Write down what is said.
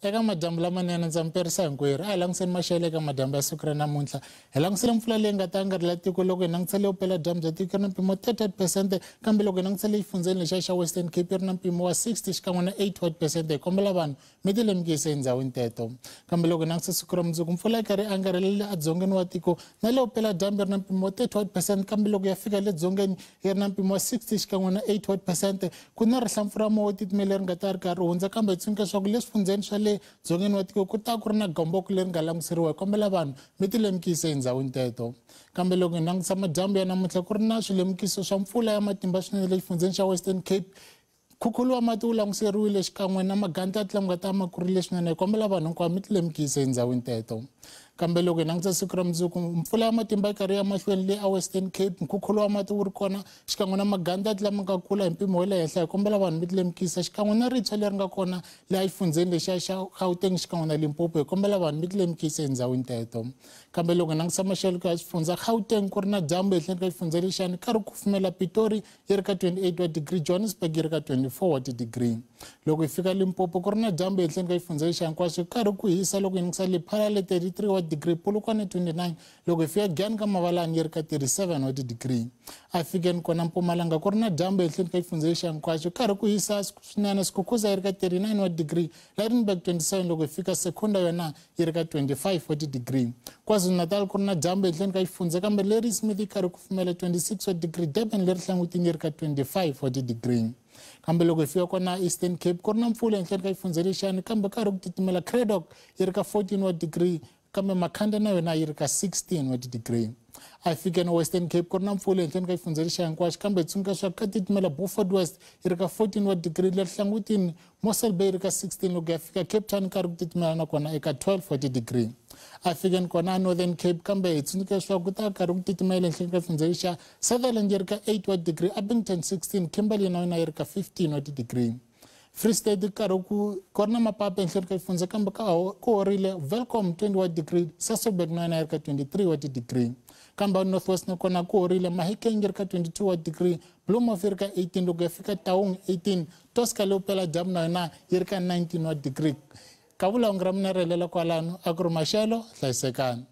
eka madyambu lamanene ndza mi perisa hinkwerhu a hi langutiseni maxelo eka madyambu ya siku ra namuntlha hi langutisile mpfula leyi nga ta angarhela tiko loko hi langutisile vupela dyambu bya tiko ri na mpimo wa 38%, kambe loko hi langutisile exifundzeni lexiya xa Western Cape ri na mpimo wa 60 xikan'we na 81%. Hi kombela vanhu mi ti lemukise endhawini teto. Kambe loko hi langutisa siku ra mundzuku mpfula yi karhi angarhelile adzongeni wa tiko na le vupela dyambu ri na mpimo wa 31%, kambe loko ya fika le dzongeni yi ri na mpimo wa 60 xikan'we na 81%. Ku na rihlampfu ra moya wo titimela leri nga ta ri karhi hundza, kambe hi tsundzuka leswaku le swifundzeni swa le dzongeni wa tiko ku ta ku ri na gamboko leri nga languseriwa. Hi kombela vanhu mi ti lemukise endhawini teto. Kambe loko hi langutisa madyambu ya namuntlha ku ri na swilemukiso swa mpfula ya matimba swinene le xifundzeni xa Western Cape. Khukhulu wa mati wu languseriwile xikan'we na magandlati lama nga ta ma kurile swinene. Hi kombela vanhu hinkwavo mi ti lemukise endhawini teto. Kambe loko hi langutisa siku ra mundzuku mpfula ya matimba yi karhi ya mahlweni le a Western Cape, nkhukhulu wa mati wu ri kona xikan'we na magandlati lama nga kula hi mpimo wa le henhla. Hi kombela vanhu mi ti lemukisa xikan'we na ritsha leri nga kona le exifundzeni lexiya xa Gauteng xikan'we na Limpopo. Hi kombela vanhu mi ti lemukise endhawini teto. Kambe loko hi langutisa maxelo ya xifundza Gauteng ku ri na dyambu ehenhleni ka xifundza lexiyani karhi ku kufumela Pitori yi ri ka 28 wa degree, Johannesburg yi ri ka 24 wa degree. Loko hi fika Limpopo ku ri na dyambu ehenhleni ka xifundza lexiyani hinkwaswo karhi ku hisa loko hi langutisa Lephala le 33 wa degree, Polokwane 29, loko hi fika Giyani ka Mavalani yi ri ka 37 wa degree. A fikeni kona Mpumalanga ku ri na dyambu ehenhleni ka xifundza lexiyani hinkwaswo karhi ku hisa swinene, Skukuza yi ri ka 39 wa degree, Lydenburg 27, loko hi fika Secunda yona yi ri ka 25 wa degree. KwaZulu-Natal ku ri na dyambu ehenhleni ka xifundza kambe Leri Smith yi karhi ku kufumela 26 wa degree, Durban leri hlangutini yi ri ka 25 wa degree. Kambe loko hi fika kona Eastern Cape ku ri na mpfula ehenhleni ka xifundza lexiyani kambe karhi ku titimela, Craddock yi ri ka 14 wa degree, kambe Makhanda na yona yi ri ka 16 wa degree. A fikeni Western Cape ku ri na mpfula ehenhleni ka xifundza lexiya hinkwaxo kambe hi tsundzuka leswaku ka titimela Beaufort West yi ri ka 14 wa degree, leri hlangutini Mossel Bay yi ri ka 16, loko ya fika Cape Town karhi ku titimela na kona eka 12 wa degree. A fikeni kona Northern Cape kambe hi tsundzuka leswaku ku ta karhi ku titimela ehenhleni ka xifundza lexiya, Sutherland yi ri ka 8 wa degree, Abington 16, Kimberley na yona yi ri ka 15 wa degree. Free State karhi ku ri na mapapa ehenhleni ka xifundza kambe ku horile, Welcome 20 wa degree, Sasolburg na yona yi ri ka 23 wa degree. Kambe North West na kona ku horile, Mahikeng yi ri ka 22 wa degree, Bloemhof yi ri ka 18, loko ya fika Taung 18, Tosca le vupela dyambu na yona yi ri ka 19 wa degree. Ka vulawuri ra mina ri helela kwalano, a ku ri maxelo hlayisekani.